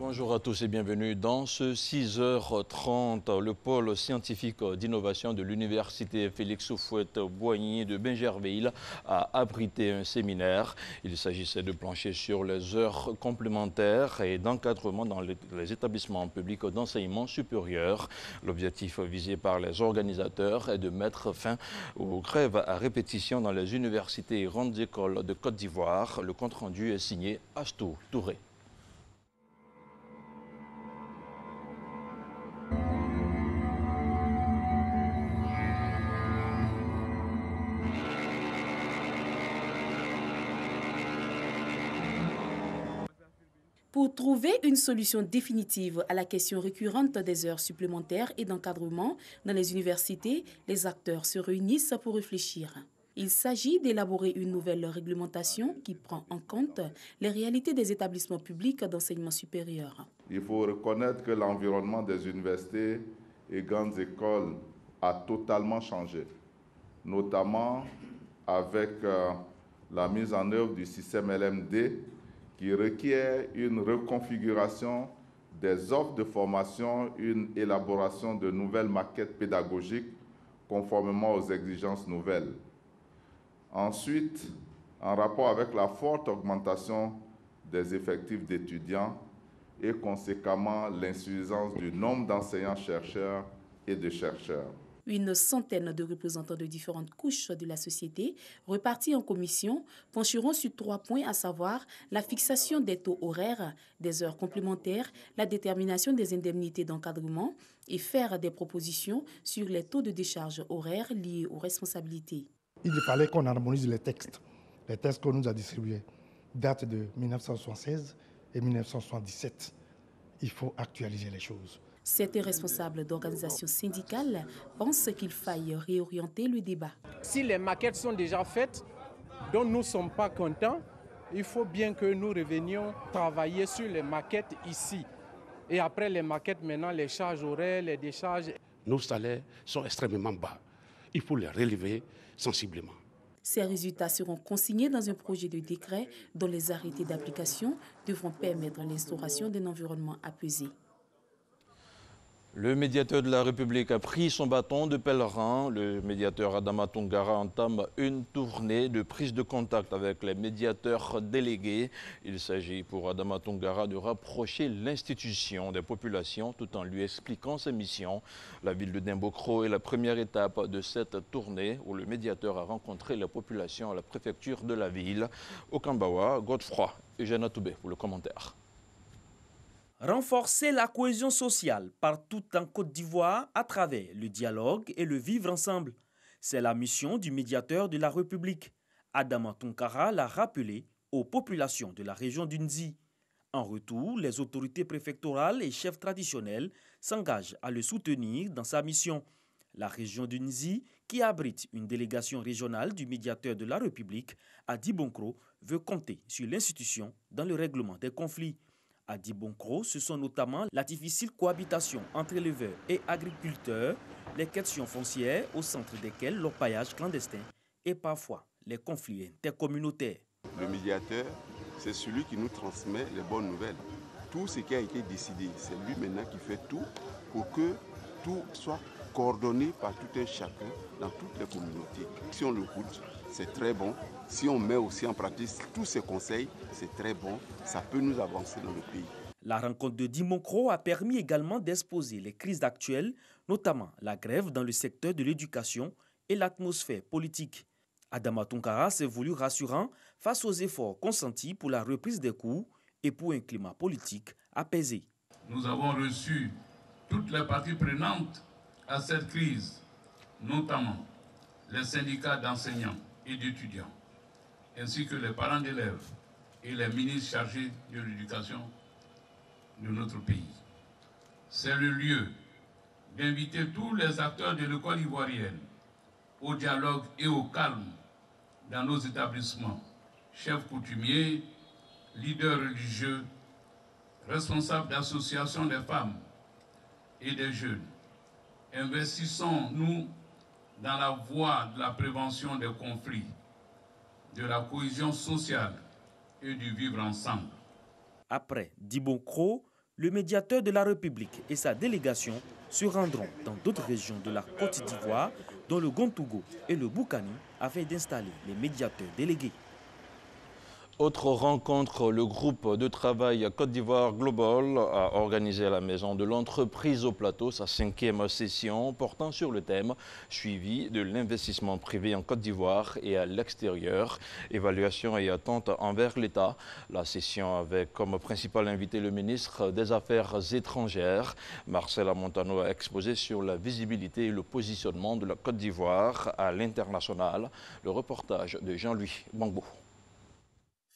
Bonjour à tous et bienvenue dans ce 6h30. Le pôle scientifique d'innovation de l'université Félix Houphouët-Boigny de Bingerville a abrité un séminaire. Il s'agissait de plancher sur les heures complémentaires et d'encadrement dans les établissements publics d'enseignement supérieur. L'objectif visé par les organisateurs est de mettre fin aux grèves à répétition dans les universités et grandes écoles de Côte d'Ivoire. Le compte-rendu est signé Astou Touré. Pour trouver une solution définitive à la question récurrente des heures supplémentaires et d'encadrement dans les universités, les acteurs se réunissent pour réfléchir. Il s'agit d'élaborer une nouvelle réglementation qui prend en compte les réalités des établissements publics d'enseignement supérieur. Il faut reconnaître que l'environnement des universités et grandes écoles a totalement changé, notamment avec la mise en œuvre du système LMD qui requiert une reconfiguration des offres de formation, une élaboration de nouvelles maquettes pédagogiques conformément aux exigences nouvelles. Ensuite, en rapport avec la forte augmentation des effectifs d'étudiants et conséquemment l'insuffisance du nombre d'enseignants-chercheurs et de chercheurs. Une centaine de représentants de différentes couches de la société, repartis en commission, pencheront sur 3 points, à savoir la fixation des taux horaires, des heures complémentaires, la détermination des indemnités d'encadrement et faire des propositions sur les taux de décharge horaires liés aux responsabilités. Il fallait qu'on harmonise les textes. Les textes qu'on nous a distribués datent de 1976 et 1977. Il faut actualiser les choses. Certains responsables d'organisations syndicales pensent qu'il faille réorienter le débat. Si les maquettes sont déjà faites, dont nous ne sommes pas contents, il faut bien que nous revenions travailler sur les maquettes ici. Et après les maquettes, maintenant, les charges horaires, les décharges. Nos salaires sont extrêmement bas. Il faut les relever sensiblement. Ces résultats seront consignés dans un projet de décret dont les arrêtés d'application devront permettre l'instauration d'un environnement apaisé. Le médiateur de la République a pris son bâton de pèlerin. Le médiateur Adama Toungara entame une tournée de prise de contact avec les médiateurs délégués. Il s'agit pour Adama Toungara de rapprocher l'institution des populations tout en lui expliquant ses missions. La ville de Dimbokro est la première étape de cette tournée où le médiateur a rencontré la population à la préfecture de la ville. Au Kambawa, Godefroy Eugène Atoubé pour le commentaire. Renforcer la cohésion sociale partout en Côte d'Ivoire à travers le dialogue et le vivre ensemble. C'est la mission du médiateur de la République. Adama Toungara l'a rappelé aux populations de la région d'Unzi. En retour, les autorités préfectorales et chefs traditionnels s'engagent à le soutenir dans sa mission. La région d'Unzi, qui abrite une délégation régionale du médiateur de la République, à Dibonkro, veut compter sur l'institution dans le règlement des conflits. À Dibonkro, ce sont notamment la difficile cohabitation entre éleveurs et agriculteurs, les questions foncières au centre desquelles l'orpaillage clandestin et parfois les conflits intercommunautaires. Le médiateur, c'est celui qui nous transmet les bonnes nouvelles. Tout ce qui a été décidé, c'est lui maintenant qui fait tout pour que tout soit coordonné par tout un chacun dans toutes les communautés. Si on l'écoute, c'est très bon. Si on met aussi en pratique tous ces conseils, c'est très bon. Ça peut nous avancer dans le pays. La rencontre de Dibonkro a permis également d'exposer les crises actuelles, notamment la grève dans le secteur de l'éducation et l'atmosphère politique. Adama Toungara s'est voulu rassurant face aux efforts consentis pour la reprise des cours et pour un climat politique apaisé. Nous avons reçu toutes les parties prenantes à cette crise, notamment les syndicats d'enseignants et d'étudiants, ainsi que les parents d'élèves et les ministres chargés de l'éducation de notre pays. C'est le lieu d'inviter tous les acteurs de l'école ivoirienne au dialogue et au calme dans nos établissements, chefs coutumiers, leaders religieux, responsables d'associations des femmes et des jeunes. Investissons-nous dans la voie de la prévention des conflits, de la cohésion sociale et du vivre ensemble. Après Dibonkro, Le médiateur de la République et sa délégation se rendront dans d'autres régions de la Côte d'Ivoire, dont le Gontougo et le Boukani, afin d'installer les médiateurs délégués. Autre rencontre, le groupe de travail Côte d'Ivoire Global a organisé à la Maison de l'Entreprise au Plateau sa 5e session portant sur le thème suivi de l'investissement privé en Côte d'Ivoire et à l'extérieur, évaluation et attente envers l'État. La session avait comme principal invité le ministre des Affaires étrangères. Marcel Amontano a exposé sur la visibilité et le positionnement de la Côte d'Ivoire à l'international. Le reportage de Jean-Louis Bangbo.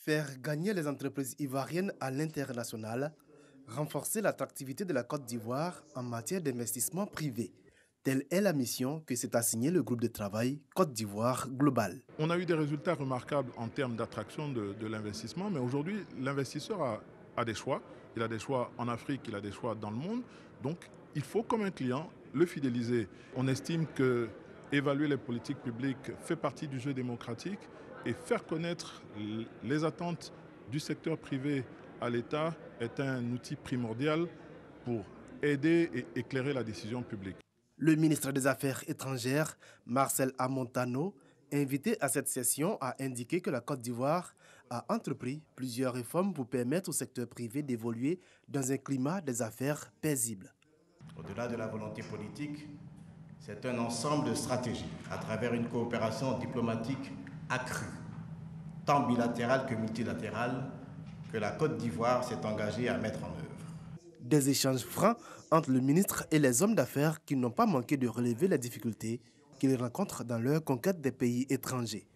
Faire gagner les entreprises ivoiriennes à l'international, renforcer l'attractivité de la Côte d'Ivoire en matière d'investissement privé. Telle est la mission que s'est assignée le groupe de travail Côte d'Ivoire Global. On a eu des résultats remarquables en termes d'attraction de l'investissement, mais aujourd'hui, l'investisseur a des choix. Il a des choix en Afrique, il a des choix dans le monde. Donc, il faut, comme un client, le fidéliser. On estime que évaluer les politiques publiques fait partie du jeu démocratique. Et faire connaître les attentes du secteur privé à l'État est un outil primordial pour aider et éclairer la décision publique. Le ministre des Affaires étrangères, Marcel Amontano, invité à cette session, a indiqué que la Côte d'Ivoire a entrepris plusieurs réformes pour permettre au secteur privé d'évoluer dans un climat des affaires paisible. Au-delà de la volonté politique, c'est un ensemble de stratégies à travers une coopération diplomatique accrue, tant bilatérale que multilatérale, que la Côte d'Ivoire s'est engagée à mettre en œuvre. Des échanges francs entre le ministre et les hommes d'affaires qui n'ont pas manqué de relever les difficultés qu'ils rencontrent dans leur conquête des pays étrangers.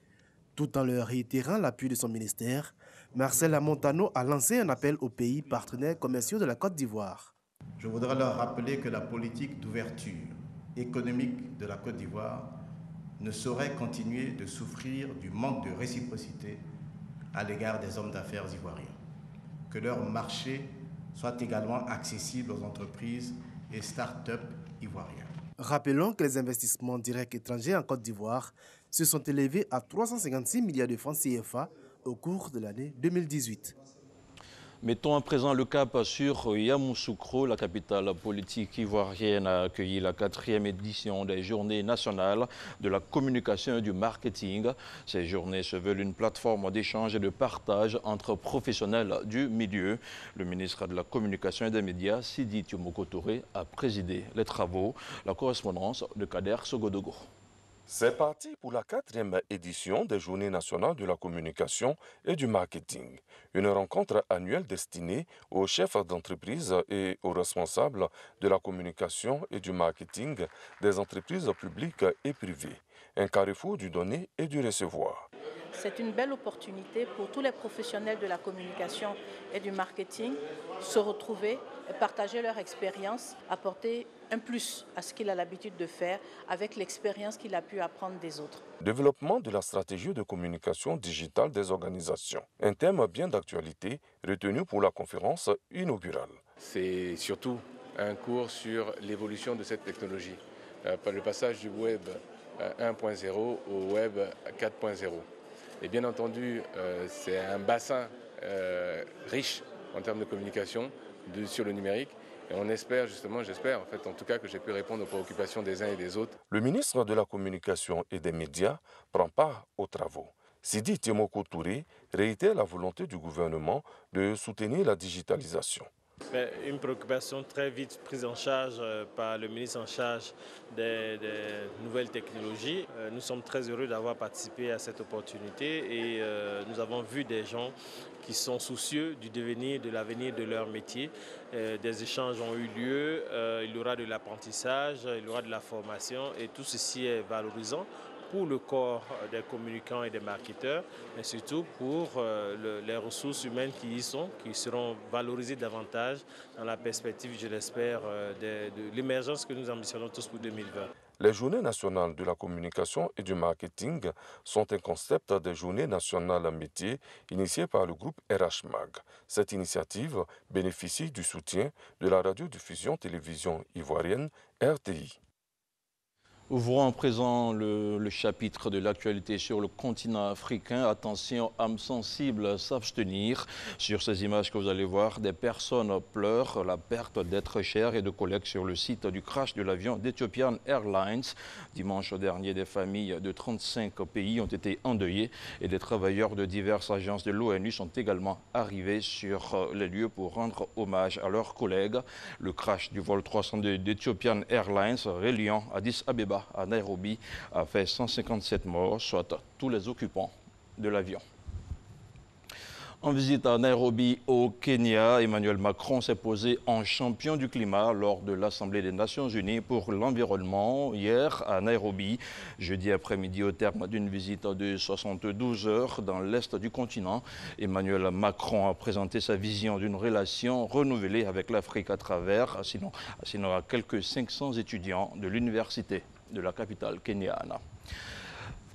Tout en leur réitérant l'appui de son ministère, Marcel Amontano a lancé un appel aux pays partenaires commerciaux de la Côte d'Ivoire. Je voudrais leur rappeler que la politique d'ouverture économique de la Côte d'Ivoire ne saurait continuer de souffrir du manque de réciprocité à l'égard des hommes d'affaires ivoiriens. Que leur marché soit également accessible aux entreprises et start-up ivoiriens. Rappelons que les investissements directs étrangers en Côte d'Ivoire se sont élevés à 356 milliards de francs CFA au cours de l'année 2018. Mettons à présent le cap sur Yamoussoukro. La capitale politique ivoirienne a accueilli la 4e édition des Journées nationales de la communication et du marketing. Ces journées se veulent une plateforme d'échange et de partage entre professionnels du milieu. Le ministre de la Communication et des Médias, Sidi Tiomoko Touré, a présidé les travaux. La correspondance de Kader Sogodogo. C'est parti pour la 4e édition des Journées nationales de la communication et du marketing. Une rencontre annuelle destinée aux chefs d'entreprise et aux responsables de la communication et du marketing des entreprises publiques et privées. Un carrefour du donner et du recevoir. C'est une belle opportunité pour tous les professionnels de la communication et du marketing se retrouver et partager leur expérience, apporter un plus à ce qu'il a l'habitude de faire avec l'expérience qu'il a pu apprendre des autres. Développement de la stratégie de communication digitale des organisations. Un thème bien d'actualité retenu pour la conférence inaugurale. C'est surtout un cours sur l'évolution de cette technologie, par le passage du web 1.0 au web 4.0. Et bien entendu, c'est un bassin riche en termes de communication sur le numérique. Et on espère justement, j'espère en fait en tout cas que j'ai pu répondre aux préoccupations des uns et des autres. Le ministre de la Communication et des Médias prend part aux travaux. Sidi Tiomoko Touré réitère la volonté du gouvernement de soutenir la digitalisation. Une préoccupation très vite prise en charge par le ministre en charge des nouvelles technologies. Nous sommes très heureux d'avoir participé à cette opportunité et nous avons vu des gens qui sont soucieux du devenir, de l'avenir de leur métier. Des échanges ont eu lieu, il y aura de l'apprentissage, il y aura de la formation et tout ceci est valorisant pour le corps des communicants et des marketeurs, mais surtout pour les ressources humaines qui y sont, qui seront valorisées davantage dans la perspective, je l'espère, de l'émergence que nous ambitionnons tous pour 2020. Les Journées nationales de la communication et du marketing sont un concept des Journées nationales métiers initié par le groupe RH Mag. Cette initiative bénéficie du soutien de la radiodiffusion télévision ivoirienne RTI. Ouvrons à présent le chapitre de l'actualité sur le continent africain. Attention, âmes sensibles, s'abstenir. Sur ces images que vous allez voir, des personnes pleurent la perte d'êtres chers et de collègues sur le site du crash de l'avion d'Ethiopian Airlines. Dimanche dernier, des familles de 35 pays ont été endeuillées et des travailleurs de diverses agences de l'ONU sont également arrivés sur les lieux pour rendre hommage à leurs collègues. Le crash du vol 302 d'Ethiopian Airlines reliant Addis Abeba à Nairobi a fait 157 morts, soit tous les occupants de l'avion. En visite à Nairobi, au Kenya, Emmanuel Macron s'est posé en champion du climat lors de l'Assemblée des Nations Unies pour l'environnement hier à Nairobi. Jeudi après-midi, au terme d'une visite de 72 heures dans l'est du continent, Emmanuel Macron a présenté sa vision d'une relation renouvelée avec l'Afrique à travers, sinon à quelques 500 étudiants de l'université de la capitale kenyane.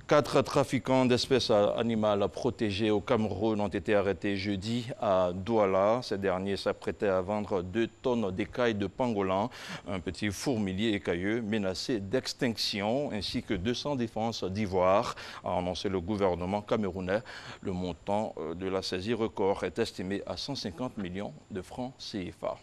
4 trafiquants d'espèces animales protégées au Cameroun ont été arrêtés jeudi à Douala. Ces derniers s'apprêtaient à vendre 2 tonnes d'écailles de pangolin, un petit fourmilier écailleux menacé d'extinction, ainsi que 200 défenses d'ivoire, a annoncé le gouvernement camerounais. Le montant de la saisie record est estimé à 150 millions de francs CFA.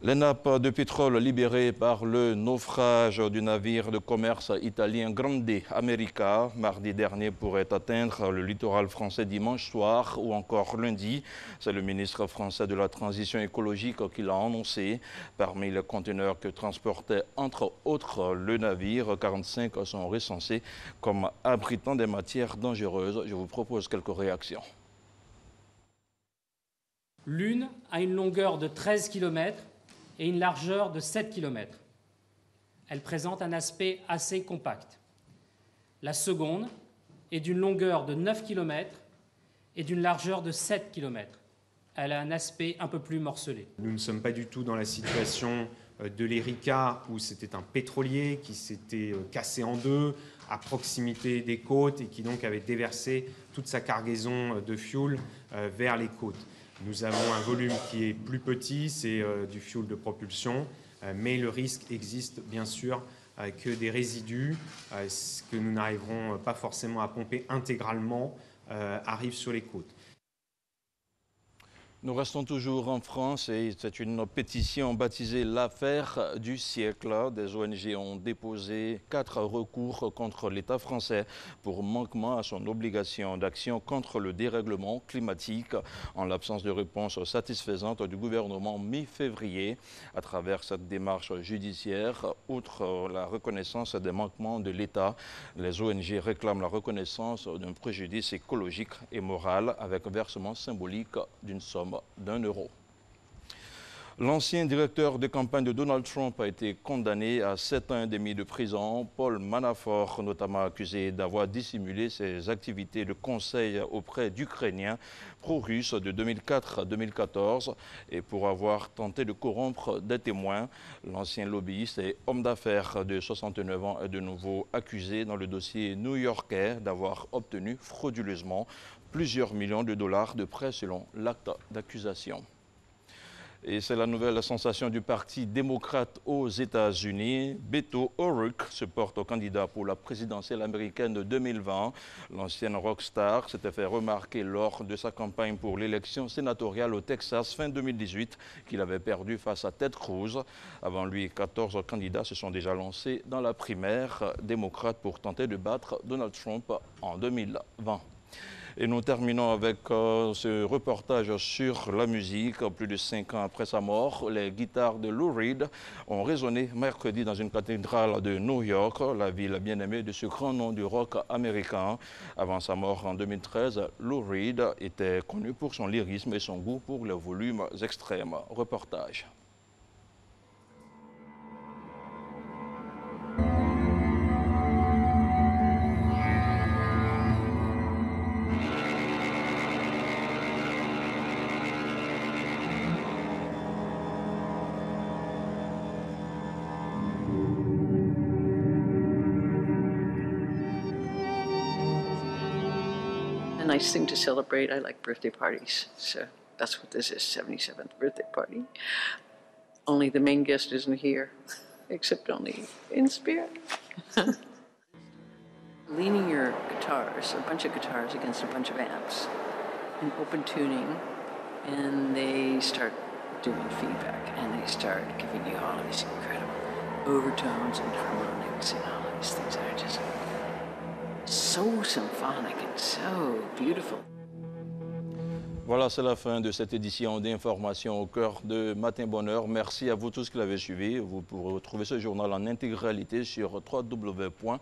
Les nappes de pétrole libérées par le naufrage du navire de commerce italien Grande America mardi dernier pourraient atteindre le littoral français dimanche soir ou encore lundi. C'est le ministre français de la Transition écologique qui l'a annoncé. Parmi les conteneurs que transportait entre autres le navire, 45 sont recensés comme abritant des matières dangereuses. Je vous propose quelques réactions. L'une a une longueur de 13 km et une largeur de 7 km. Elle présente un aspect assez compact. La seconde est d'une longueur de 9 km et d'une largeur de 7 km. Elle a un aspect un peu plus morcelé. Nous ne sommes pas du tout dans la situation de l'Erika où c'était un pétrolier qui s'était cassé en deux à proximité des côtes et qui donc avait déversé toute sa cargaison de fioul vers les côtes. Nous avons un volume qui est plus petit, c'est du fioul de propulsion, mais le risque existe bien sûr que des résidus que nous n'arriverons pas forcément à pomper intégralement arrivent sur les côtes. Nous restons toujours en France et c'est une pétition baptisée l'affaire du siècle. Des ONG ont déposé 4 recours contre l'État français pour manquement à son obligation d'action contre le dérèglement climatique en l'absence de réponse satisfaisante du gouvernement mi-février. À travers cette démarche judiciaire, outre la reconnaissance des manquements de l'État, les ONG réclament la reconnaissance d'un préjudice écologique et moral avec un versement symbolique d'une somme d'1 euro. L'ancien directeur de campagne de Donald Trump a été condamné à 7 ans et demi de prison. Paul Manafort, notamment accusé d'avoir dissimulé ses activités de conseil auprès d'Ukrainiens pro-russes de 2004 à 2014 et pour avoir tenté de corrompre des témoins. L'ancien lobbyiste et homme d'affaires de 69 ans est de nouveau accusé dans le dossier new-yorkais d'avoir obtenu frauduleusement plusieurs millions de dollars de prêts selon l'acte d'accusation. Et c'est la nouvelle sensation du Parti démocrate aux États-Unis. Beto O'Rourke se porte au candidat pour la présidentielle américaine de 2020. L'ancienne rockstar s'était fait remarquer lors de sa campagne pour l'élection sénatoriale au Texas fin 2018 qu'il avait perdu face à Ted Cruz. Avant lui, 14 candidats se sont déjà lancés dans la primaire démocrate pour tenter de battre Donald Trump en 2020. Et nous terminons avec ce reportage sur la musique. Plus de 5 ans après sa mort, les guitares de Lou Reed ont résonné mercredi dans une cathédrale de New York, la ville bien-aimée de ce grand nom du rock américain. Avant sa mort en 2013, Lou Reed était connu pour son lyrisme et son goût pour les volumes extrêmes. Reportage. A nice thing to celebrate. I like birthday parties, so that's what this is, 77th birthday party. Only the main guest isn't here. except only in spirit. Leaning your guitars, a bunch of guitars against a bunch of amps in open tuning, and they start doing feedback, and they start giving you all of these incredible overtones and harmonics and all of these things that are just so symphonic and so beautiful. Voilà, c'est la fin de cette édition d'information au cœur de Matin Bonheur. Merci à vous tous qui l'avez suivi. Vous pourrez retrouver ce journal en intégralité sur www.rti.ci.